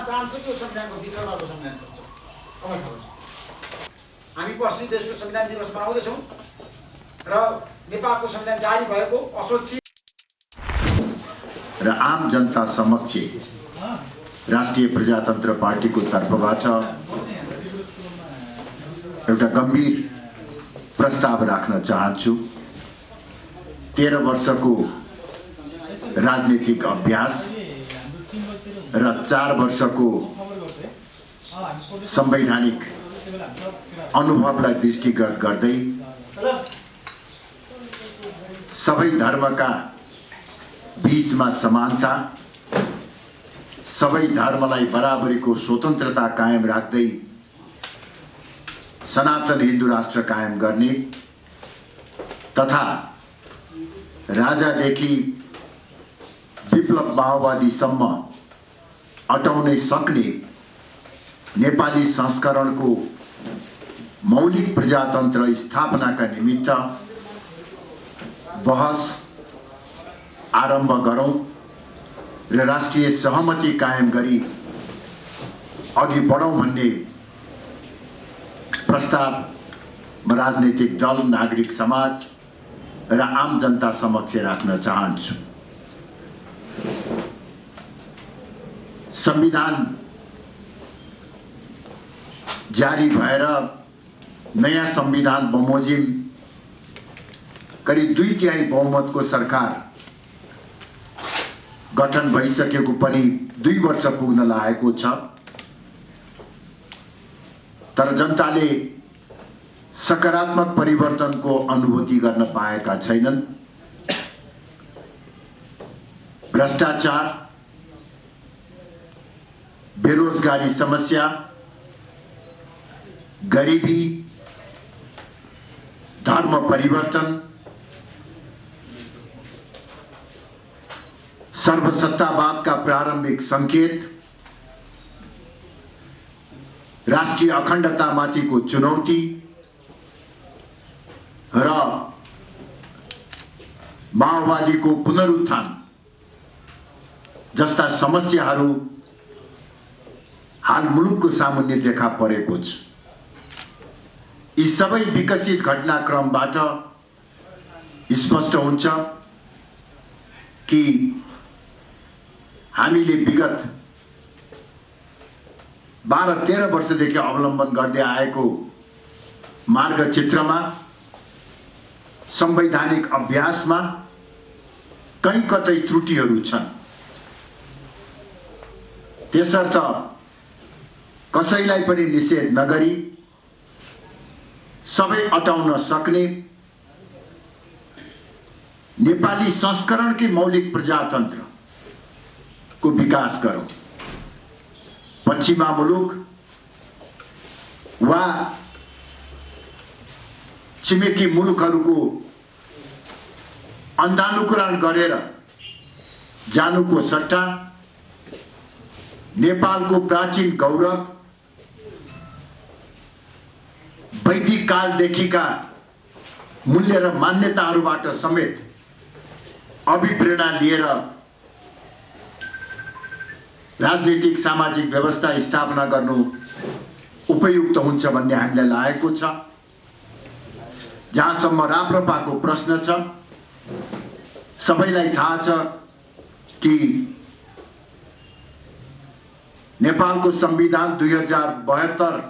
चाहन्छु कि यो संविधानको भित्रबाटको संविधान हुन्छ। तपाईँ थाहा छ हामी पश्चिम देशको संविधान दिवस मनाउँदैछौँ र नेपालको संविधान जारी भएको असोज र आम जनता समक्ष राष्ट्रिय प्रजातन्त्र पार्टीको तर्फबाट एउटा गम्भीर प्रस्ताव राख्न चाहन्छु। 13 वर्षको राजनीतिक अभ्यास र 4 वर्षको संवैधानिक अनुभवलाई दृष्टिगत गर्दै सबै धर्मका बीचमा समानता, सबै धर्मलाई बराबरीको स्वतन्त्रता कायम राख्दै सनातन हिन्दू राष्ट्र कायम गर्ने तथा राजादेखि विप्लव माओवादीसम्म अटाउनै सक्ने नेपाली संस्करणको मौलिक प्रजातन्त्र स्थापनाका निमित्त बहस आरम्भ गरौँ र राष्ट्रिय सहमति कायम गरी अघि बढौँ भन्ने प्रस्ताव राजनीतिक दल, नागरिक समाज र आम जनता समक्ष राख्न चाहन्छु। संविधान जारी भएर नयाँ संविधान बमोजिम करिब 2/3 बहुमतको सरकार गठन भइसकेको पनि 2 वर्ष पुग्न लागेको छ, तर जनताले सकारात्मक परिवर्तनको अनुभूति गर्न पाएका छैनन्। भ्रष्टाचार, बेरोजगारी समस्या, गरिबी, धर्म परिवर्तन, सर्वसत्तावादका प्रारम्भिक संकेत, राष्ट्रिय अखण्डतामाथिको चुनौती र माओवादीको पुनरुत्थान जस्ता समस्याहरू हाल मुलुकको सामुन्ने देखा परेको छ। यी सबै विकसित घटनाक्रमबाट स्पष्ट हुन्छ कि हामीले विगत 12-13 वर्षदेखि अवलम्बन गर्दै आएको मार्गचित्रमा, संवैधानिक अभ्यासमा कहीँ कतै त्रुटिहरू छन्। त्यसर्थ कसैलाई पनि निषेध नगरी सबै अटाउन सक्ने नेपाली संस्करणकै मौलिक प्रजातन्त्रको विकास गरौँ। पश्चिमा मुलुक वा छिमेकी मुलुकहरूको अन्धानुकरण गरेर जानुको सट्टा नेपालको प्राचीन गौरव, वैदिक कालदेखिका मूल्य र मान्यताहरूबाट समेत अभिप्रेरणा लिएर राजनीतिक सामाजिक व्यवस्था स्थापना गर्नु उपयुक्त हुन्छ भन्ने हामीलाई लागेको छ। जहाँसम्म राप्रपाको प्रश्न छ, सबैलाई थाहा छ कि नेपालको संविधान 2072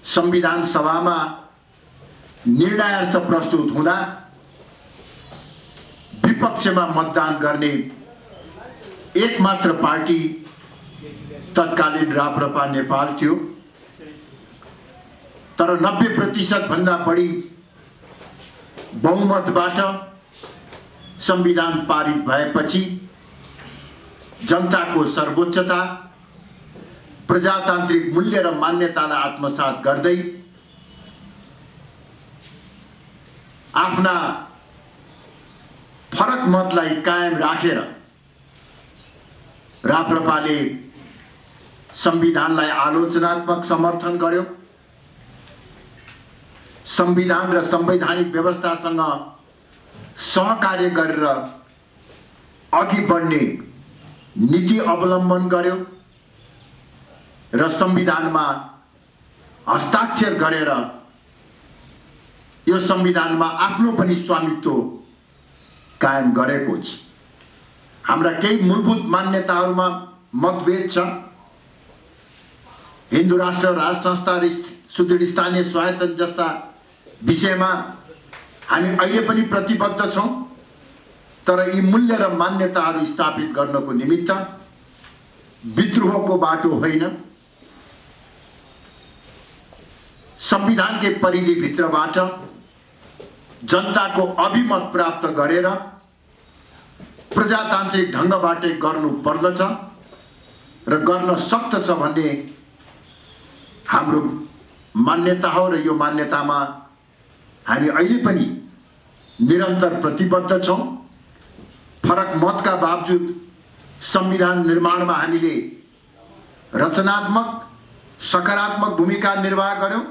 संविधान सभामा निर्णयार्थ प्रस्तुत हुँदा विपक्षमा मतदान गर्ने एकमात्र पार्टी तत्कालीन राप्रपा नेपाल थियो। तर 90% भन्दा बढी बहुमतबाट संविधान पारित भएपछि जनताको सर्वोच्चता, प्रजातान्त्रिक मूल्य र मान्यतालाई आत्मसात गर्दै आफ्ना फरक मतलाई कायम राखेर राप्रपाले संविधानलाई आलोचनात्मक समर्थन गर्यो। संविधान र संवैधानिक व्यवस्थासँग सहकार्य गरेर अघि बढ्ने नीति अवलम्बन गर्यो। र संविधानमा हस्ताक्षर गरेर यो संविधानमा आफ्नो पनि स्वामित्व कायम गरेको छ। हाम्रा केही मूलभूत मान्यताहरूमा मतभेद छ। हिन्दू राष्ट्र, राज संस्था, सुदृढ स्थानीय स्वायत्ता जस्ता विषयमा हामी अहिले पनि प्रतिबद्ध छौँ, तर यी मूल्य र मान्यताहरू स्थापित गर्नको निमित्त विद्रोहको बाटो होइन, संविधानकै परिधिभित्रबाट जनताको अभिमत प्राप्त गरेर प्रजातान्त्रिक ढङ्गबाटै गर्नु पर्दछ र गर्न सक्दछ भन्ने हाम्रो मान्यता हो र यो मान्यतामा हामी अहिले पनि निरन्तर प्रतिबद्ध छौँ। फरक मतका बावजुद संविधान निर्माणमा हामीले रचनात्मक सकारात्मक भूमिका निर्वाह गर्यौं।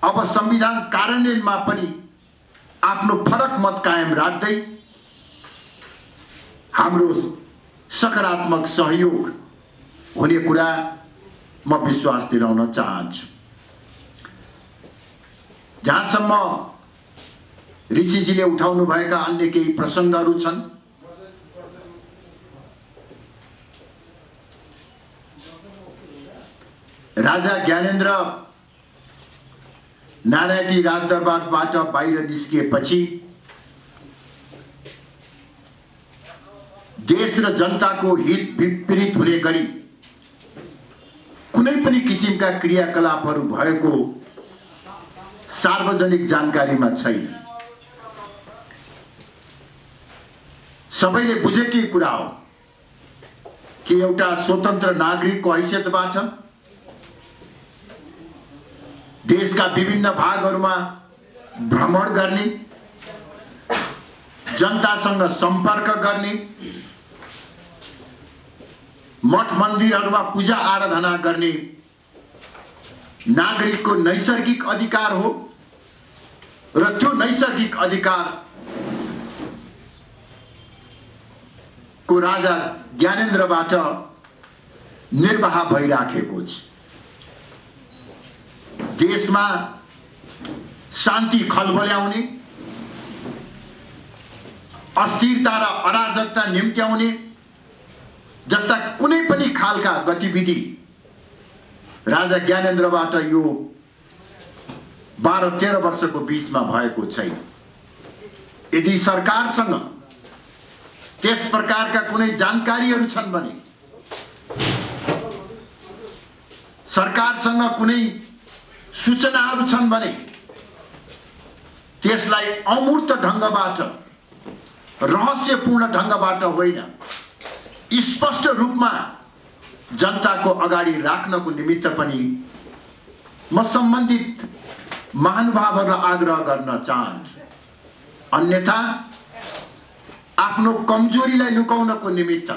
अब संविधान कार्यान्वयनमा पनि आफ्नो फरक मत कायम राख्दै हाम्रो सकारात्मक सहयोग हुने कुरा म विश्वास दिलाउन चाहन्छु। जहाँसम्म ऋषिजीले उठाउनु भएका अन्य केही प्रसङ्गहरू छन्, राजा ज्ञानेन्द्र नारायणी राजदरबारबाट बाहिर निस्किएपछि देश र जनताको हित विपरीत हुने गरी कुनै पनि किसिमका क्रियाकलापहरू भएको सार्वजनिक जानकारीमा छैन। सबैले बुझेकै कुरा हो कि एउटा स्वतन्त्र नागरिकको हैसियतबाट देशका विभिन्न भागहरूमा भ्रमण गर्ने, जनतासँग सम्पर्क गर्ने, मठ मन्दिरहरूमा पूजा आराधना गर्ने नागरिकको नैसर्गिक अधिकार हो र त्यो नैसर्गिक अधिकार को राजा ज्ञानेन्द्रबाट निर्वाह भइराखेको छ। देशमा शान्ति खलबल्याउने, अस्थिरता र अराजकता निम्त्याउने जस्ता कुनै पनि खालका गतिविधि राजा ज्ञानेन्द्रबाट यो 12-13 वर्षको बीचमा भएको छैन। यदि सरकारसँग त्यस प्रकारका कुनै जानकारीहरू छन् भने, सरकारसँग कुनै सूचनाहरू छन् भने त्यसलाई अमूर्त ढङ्गबाट, रहस्यपूर्ण ढङ्गबाट होइन, स्पष्ट रूपमा जनताको अगाडि राख्नको निमित्त पनि म सम्बन्धित महानुभावहरूलाई आग्रह गर्न चाहन्छु। अन्यथा आफ्नो कमजोरीलाई लुकाउनको निमित्त,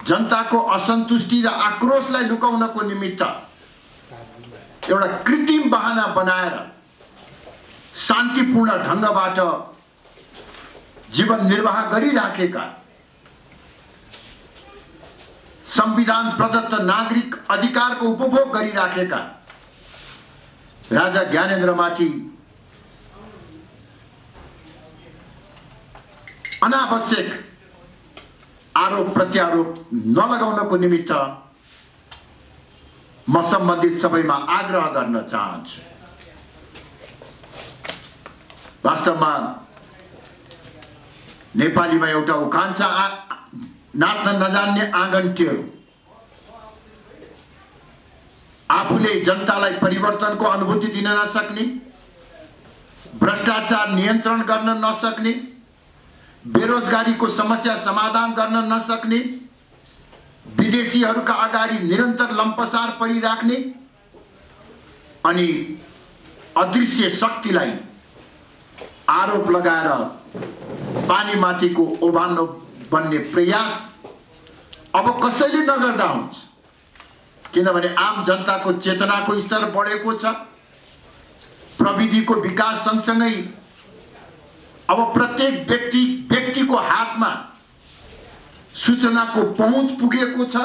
जनताको असन्तुष्टि र आक्रोशलाई लुकाउनको निमित्त एउटा कृत्रिम बहाना बनाएर शान्तिपूर्ण ढङ्गबाट जीवन निर्वाह गरिराखेका, संविधान प्रदत्त नागरिक अधिकारको उपभोग गरिराखेका राजा ज्ञानेन्द्रमाथि अनावश्यक आरोप प्रत्यारोप नलगाउनको निमित्त म सम्बन्धित सबैमा आग्रह गर्न चाहन्छु। वास्तवमा नेपालीमा एउटा उखान छ, नाच्न नजान्ने आँगन टेढो। आफूले जनतालाई परिवर्तनको अनुभूति दिन नसक्ने, भ्रष्टाचार नियन्त्रण गर्न नसक्ने, बेरोजगारीको समस्या समाधान गर्न नसक्ने, विदेशीहरूका अगाडि निरन्तर लम्पसार परिराख्ने अनि अदृश्य शक्तिलाई आरोप लगाएर पानीमाथिको ओभानो बन्ने प्रयास अब कसैले नगर्दा हुन्छ। किनभने आम जनताको चेतनाको स्तर बढेको छ, प्रविधिको विकास सँगसँगै अब प्रत्येक व्यक्तिको हातमा सूचनाको पहुँच पुगेको छ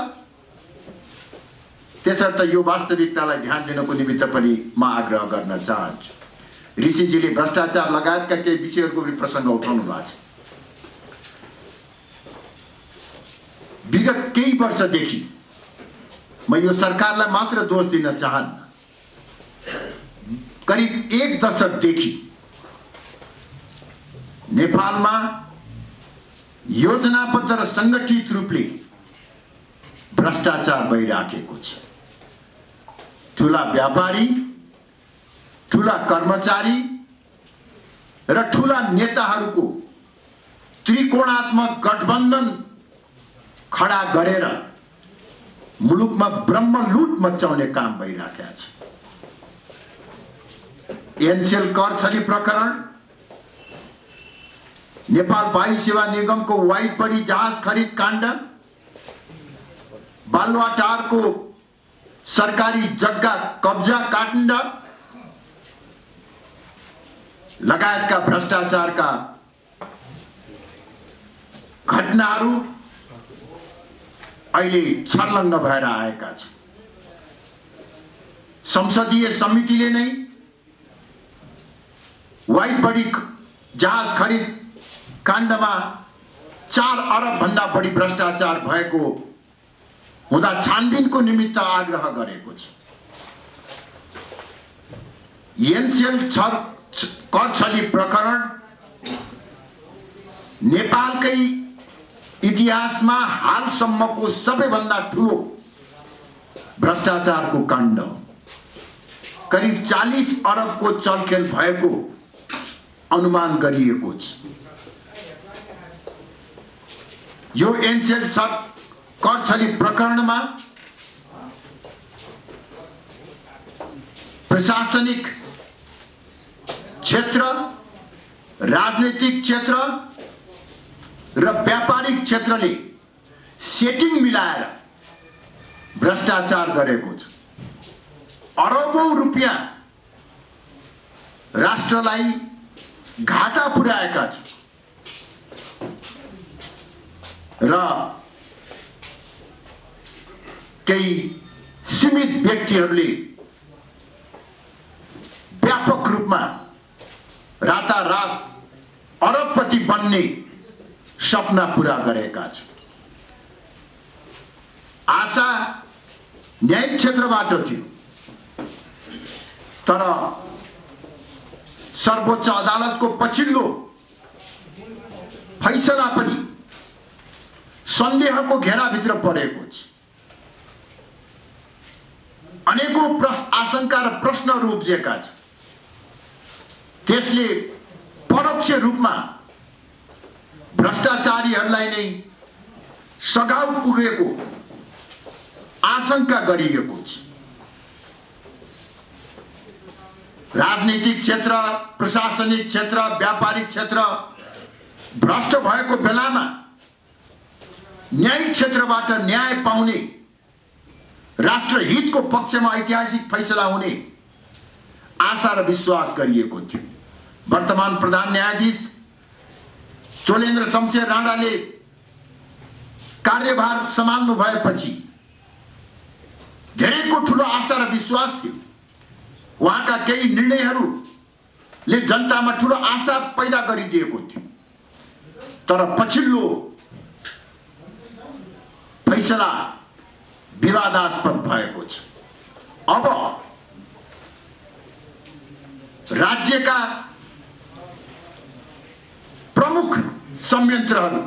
त्यसर्थ यो वास्तविकतालाई ध्यान दिनको निमित्त पनि म आग्रह गर्न चाहन्छु। ऋषिजीले भ्रष्टाचार लगायतका केही विषयहरूको पनि प्रसङ्ग उठाउनु भएको छ। विगत केही वर्षदेखि म यो सरकारलाई मात्र दोष दिन चाहन्न, करिब 1 दशकदेखि नेपालमा योजनाबद्ध र सङ्गठित रूपले भ्रष्टाचार भइराखेको छ। ठुला व्यापारी, ठुला कर्मचारी र ठुला नेताहरूको त्रिकोणात्मक गठबन्धन खडा गरेर मुलुकमा ब्रह्मलुट मचाउने काम भइराखेको छ। एनसेल कर छली प्रकरण, नेपाल वायु सेवा निगमको वाइड बडी जहाज खरिद काण्ड, बालुवाटारको सरकारी जग्गा कब्जा काण्ड लगायतका भ्रष्टाचारका घटनाहरू अहिले छर्लङ्ग भएर आएका छन्। संसदीय समितिले नै वाइड बडी जहाज खरिद काण्डमा 4 अरब भन्दा बढी भ्रष्टाचार भएको हुँदा छानबिनको निमित्त आग्रह गरेको छ। एनसेल कर छली प्रकरण नेपालकै इतिहासमा हालसम्मको सबैभन्दा ठुलो भ्रष्टाचारको काण्ड, करिब 40 अरबको चलखेल भएको अनुमान गरिएको छ। यो एनसेल कर छली प्रकरणमा प्रशासनिक क्षेत्र, राजनीतिक क्षेत्र र व्यापारिक क्षेत्रले सेटिङ मिलाएर भ्रष्टाचार गरेको छ। अरबौं रुपियाँ राष्ट्रलाई घाटा पुर्याएका छन् र केही सीमित व्यक्तिहरूले व्यापक रूपमा रातारात अरबपति बन्ने सपना पूरा गरेका छन्। आशा न्यायिक क्षेत्रबाट थियो, तर सर्वोच्च अदालतको पछिल्लो फैसला पनि सन्देहको घेराभित्र परेको छ। अनेकौं आशंका र प्रश्नहरू उब्जेका छन्। त्यसले परोक्ष रूपमा भ्रष्टाचारीहरूलाई नै सघाउ पुगेको आशंका गरिएको छ। राजनीतिक क्षेत्र, प्रशासनिक क्षेत्र, व्यापारिक क्षेत्र भ्रष्ट भएको बेलामा न्यायिक क्षेत्रबाट न्याय पाउने, राष्ट्रहितको पक्षमा ऐतिहासिक फैसला हुने आशा र विश्वास गरिएको थियो। वर्तमान प्रधान न्यायाधीश चोलेन्द्र शमशेर राणाले कार्यभार सम्हाल्नु भएपछि धेरैको ठुलो आशा र विश्वास थियो। उहाँका केही निर्णयहरूले जनतामा ठुलो आशा पैदा गरिदिएको थियो, तर पछिल्लो फैसला विवादास्पद भएको छ। अब राज्यका प्रमुख संयन्त्रहरू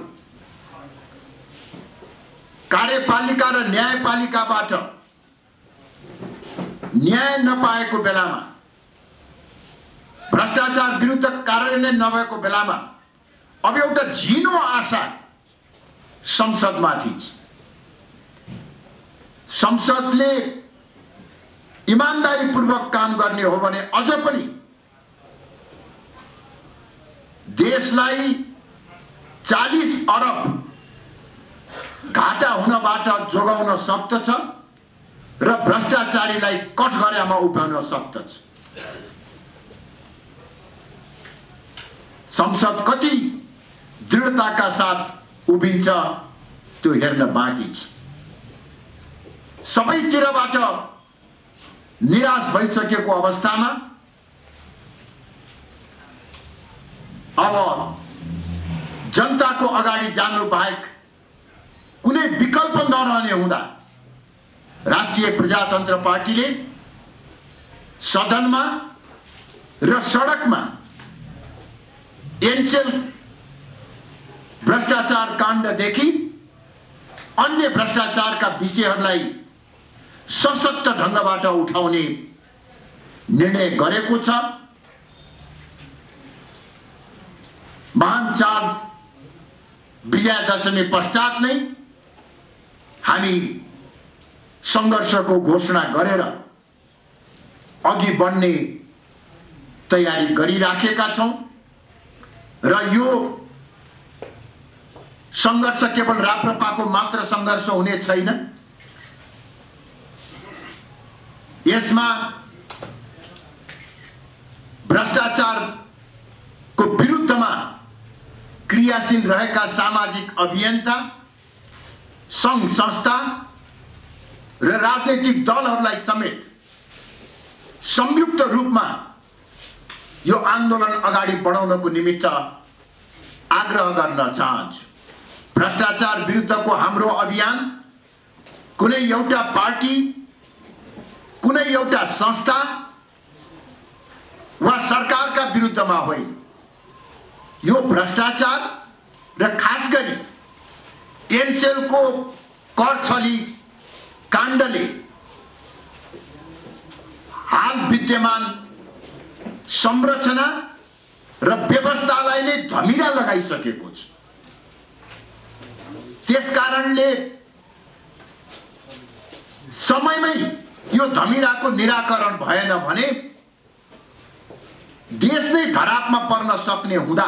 कार्यपालिका र न्यायपालिकाबाट न्याय नपाएको बेलामा, भ्रष्टाचार विरुद्ध कार्यान्वयन नभएको बेलामा अब एउटा झिनो आशा संसदमाथि छ। संसदले इमानदारीपूर्वक काम गर्ने हो भने अझ पनि देशलाई 40 अरब घाटा हुनबाट जोगाउन सक्दछ र भ्रष्टाचारीलाई कठघरामा उभ्याउन सक्दछ। संसद कति दृढताका साथ उभिन्छ त्यो हेर्न बाँकी छ। सबैतिरबाट निराश भइसकेको अवस्थामा अब जनताको अगाडि जानु बाहेक कुनै विकल्प नरहने हुँदा राष्ट्रिय प्रजातन्त्र पार्टीले सदनमा र सडकमा एनसेल भ्रष्टाचार काण्डदेखि अन्य भ्रष्टाचारका विषयहरूलाई सशक्त ढङ्गबाट उठाउने निर्णय गरेको छ। महान चाड विजयादशमी पश्चात नै हामी सङ्घर्षको घोषणा गरेर अघि बढ्ने तयारी गरिराखेका छौं र यो सङ्घर्ष केवल राप्रपाको मात्र सङ्घर्ष हुने छैन। यसमा भ्रष्टाचारको विरुद्धमा क्रियाशील रहेका सामाजिक अभियन्ता, सङ्घ संस्था र राजनैतिक दलहरूलाई समेत संयुक्त रूपमा यो आन्दोलन अगाडि बढाउनको निमित्त आग्रह गर्न चाहन्छु। भ्रष्टाचार विरुद्धको हाम्रो अभियान कुनै एउटा पार्टी, कुनै एउटा संस्था वा सरकारका विरुद्धमा होइन। यो भ्रष्टाचार र खास गरी एनसेलको कर छली काण्डले हाल विद्यमान संरचना र व्यवस्थालाई नै धमिरा लगाइसकेको छ। त्यसकारणले समयमै यो धमिराको निराकरण भएन भने देश नै धरापमा पर्न सक्ने हुँदा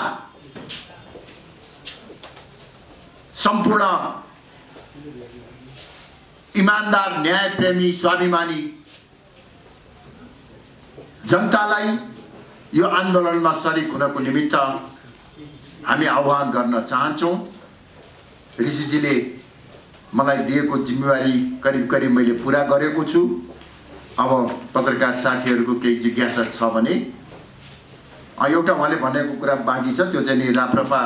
सम्पूर्ण इमानदार, न्यायप्रेमी, स्वाभिमानी जनतालाई यो आन्दोलनमा सरिक हुनको निमित्त हामी आह्वान गर्न चाहन्छौं। ऋषिजीले मलाई दिएको जिम्मेवारी करिब करिब मैले पूरा गरेको छु। अब पत्रकार साथीहरूको केही जिज्ञासा छ भने एउटा उहाँले भनेको कुरा बाँकी छ, त्यो चाहिँ नि राप्रपा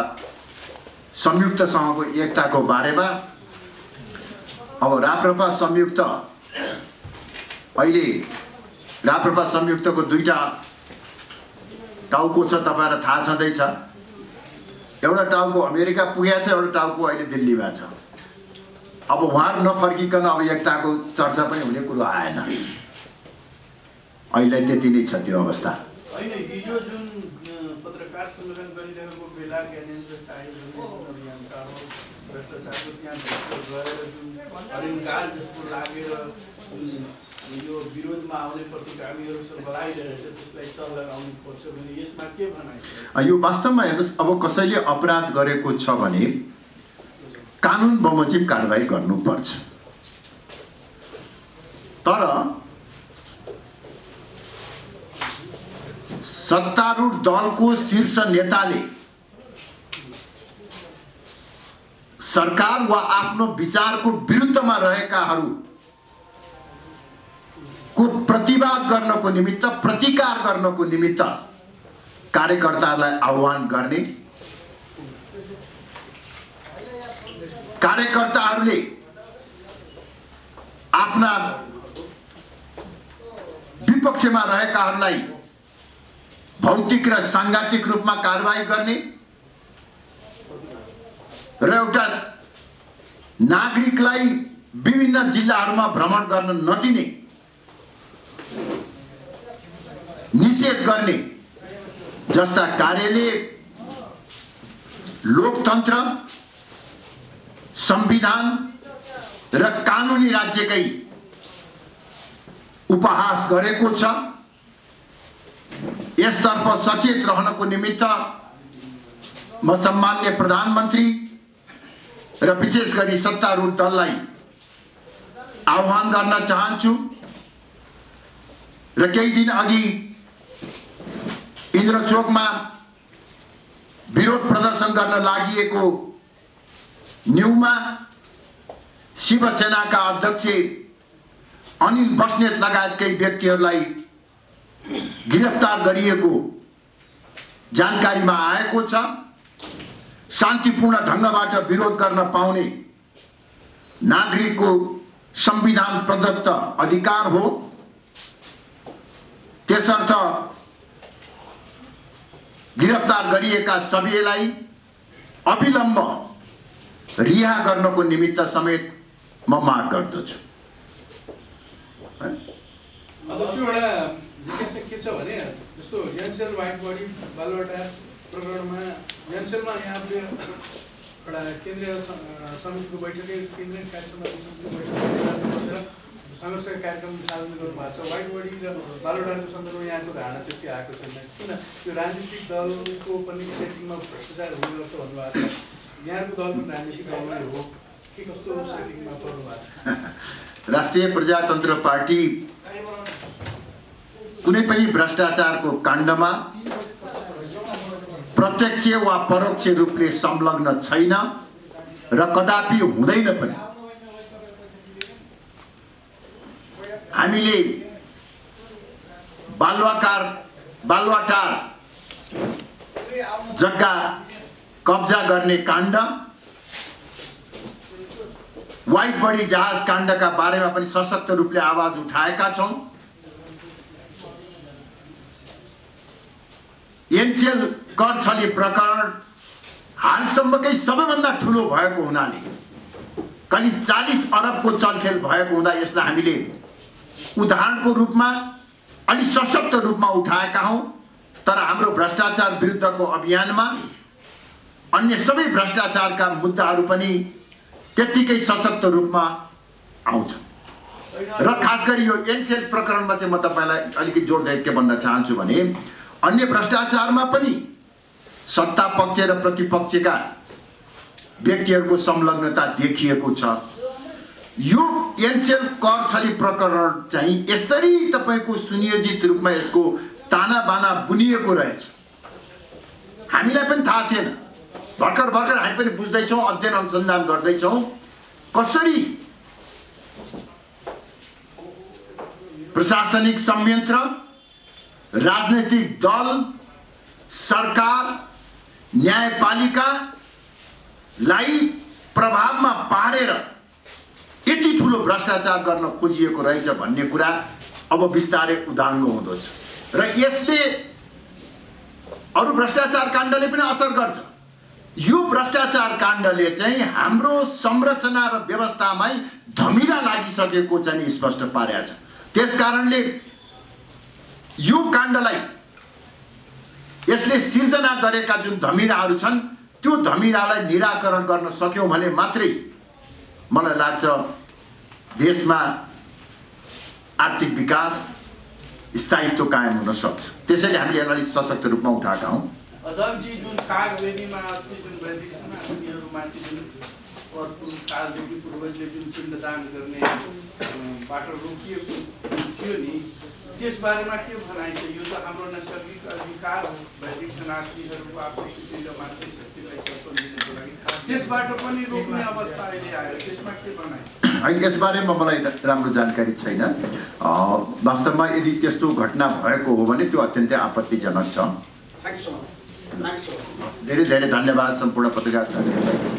संयुक्तसँगको एकताको बारेमा। अब राप्रपा संयुक्त अहिले राप्रपा संयुक्तको दुईटा टाउको छ, तपाईहरुलाई थाहा छँदैछ। एउटा टाउको अमेरिका पुगेको छ, एउटा टाउको अहिले दिल्लीमा छ। अब उहाँहरु नफर्किकन अब एकताको चर्चा पनि हुने कुरो आएन। अहिले त्यति नै छ त्यो अवस्था। हैन, हिजो जुन पत्रकार सम्मेलन गरिरहेको बेला ज्ञानेन्द्र शाही जुन अभियन्ता हो, भ्रष्टाचारको त्यहाँ गएर जुन हरिणकाल जस्तो लागेर यो विरोधमा आउने प्रतिगामीहरू सब बोलाइरहेछ, त्यसलाई तल लगाउनु पर्छ भने यसमा के भनाइ छ? यो वास्तवमा हेर्नुस्, अब कसैले अपराध गरेको छ भने कानुन बमोजिम कारबाही गर्नुपर्छ। तर सत्तारूढ दलको शीर्ष नेताले सरकार वा आफ्नो विचारको विरुद्धमा रहेकाहरू को प्रतिवाद गर्नको निमित्त, प्रतिकार गर्नको निमित्त कार्यकर्ताहरूलाई आह्वान गर्ने, कार्यकर्ताहरूले आफ्ना विपक्षमा रहेकाहरूलाई भौतिक र सांघातिक रूपमा कारबाही गर्ने र एउटा नागरिकलाई विभिन्न जिल्लाहरूमा भ्रमण गर्न नदिने, निषेध गर्ने जस्ता कार्यले लोकतन्त्र, संविधान र कानुनी राज्यकै उपहास गरेको छ। यसतर्फ सचेत रहनको निमित्त म सम्माननीय प्रधानमन्त्री र विशेष गरी सत्तारूढ दललाई आह्वान गर्न चाहन्छु। र केही दिन अघि इन्द्रचोकमा विरोध प्रदर्शन गर्न लागिएको न्यूमा शिवसेनाका अध्यक्ष अनिल बस्नेत लगायत केही व्यक्तिहरूलाई गिरफ्तार गरिएको जानकारीमा आएको छ। शान्तिपूर्ण ढङ्गबाट विरोध गर्न पाउने नागरिकको संविधान प्रदत्त अधिकार हो। त्यसर्थ गिरफ्तार गरिएका सबैलाई अविलम्ब रिहा गर्नको निमित्त समेत म माग गर्दछु। अध्यक्ष, एउटा जिज्ञासा के छ भने जस्तो एनसेल वाइट बडी बालुवाटार प्रकरणमा एनसेलमा यहाँले एउटा केन्द्रीय समितिको बैठकै केन्द्रीय कार्य समितिको बैठक संघर्षका कार्यक्रम सार्वजनिक गर्नुभएको छ। वाइट बडी र बालुवाटारको सन्दर्भमा यहाँको धारणा त्यति आएको छैन। किन त्यो राजनीतिक दलको पनि सेटिङमा भ्रष्टाचार हुने गर्छ भन्नुभएको छ। यहाँको दल पनि राजनीतिक दलमै हो के कस्तो सेटिङमा पर्नु भएको छ? राष्ट्रिय प्रजातन्त्र पार्टी कुनै पनि भ्रष्टाचारको काण्डमा प्रत्यक्ष वा परोक्ष रूपले संलग्न छैन र कदापि हुँदैन पनि। हामीले बालुवाटार जग्गा कब्जा गर्ने काण्ड, वाइट बडी जहाज काण्डका बारेमा पनि सशक्त रूपले आवाज उठाएका छौं। एनसेल कर छली प्रकरण हालसम्मकै सबैभन्दा ठुलो भएको हुनाले करिब 40 अरबको चलखेल भएको हुँदा यसलाई हामीले उदाहरणको रूपमा अलि सशक्त रूपमा उठाएका हौं। तर हाम्रो भ्रष्टाचार विरुद्धको अभियानमा अन्य सबै भ्रष्टाचारका मुद्दाहरू पनि त्यतिकै सशक्त रूपमा आउँछ। र खास गरी यो एनसेल प्रकरणमा चाहिँ म तपाईलाई अलिकति जोड दिएर के भन्न चाहन्छु भने अन्य भ्रष्टाचारमा पनि सत्ता पक्ष र प्रतिपक्षका व्यक्तिहरूको संलग्नता देखिएको छ। यो एनसेल कर छली प्रकरण चाहिँ यसरी तपाईको सुनियोजित रूपमा यसको ताना बाना बुनिएको रहेछ। हामीलाई पनि थाहा थिएन। भर्खर हामी पनि बुझ्दैछौँ, अध्ययन अनुसन्धान गर्दैछौँ कसरी प्रशासनिक संयन्त्र, राजनैतिक दल, सरकार, न्यायपालिकालाई प्रभावमा पारेर यति ठुलो भ्रष्टाचार गर्न खोजिएको रहेछ भन्ने कुरा अब बिस्तारै उदाङ्गो हुँदछ। र यसले अरु भ्रष्टाचार काण्डले पनि असर गर्छ। यो भ्रष्टाचार काण्डले चाहिँ हाम्रो संरचना र व्यवस्थामै धमिरा लागिसकेको चाहिँ स्पष्ट पारेको छ। त्यसकारणले यो काण्डलाई यसले सिर्जना गरेका जुन धमिराहरू छन् त्यो धमिरालाई निराकरण गर्न सक्यौं भने मात्रै मलाई लाग्छ देशमा आर्थिक विकास स्थायित्व कायम हुन सक्छ। त्यसैले हामीले यसलाई सशक्त रूपमा उठाएका हौं। अध्यक्षजी, जुन कागवेदीमा अस्ति जुन वैदिक सनातनीहरूमाथि जुन कालदेखि पूर्वजले जुन पिण्डदान गर्ने बाटो रोकिएको थियो नि, त्यसबारेमा के भनाइ छ? यो त हाम्रो नैसर्गिक अधिकार हो वैदिक सनातनीहरूको आफ्नो पिण्डमाथि शक्तिलाई सम्पन्न दिनको लागि। त्यसबाट पनि रोक्ने अवस्था अहिले आयो, त्यसमा के भनाइ? यसबारेमा मलाई राम्रो जानकारी छैन। वास्तवमा यदि त्यस्तो घटना भएको हो भने त्यो अत्यन्तै आपत्तिजनक छ। धेरै धेरै धन्यवाद सम्पूर्ण पत्रकार साथीहरूलाई।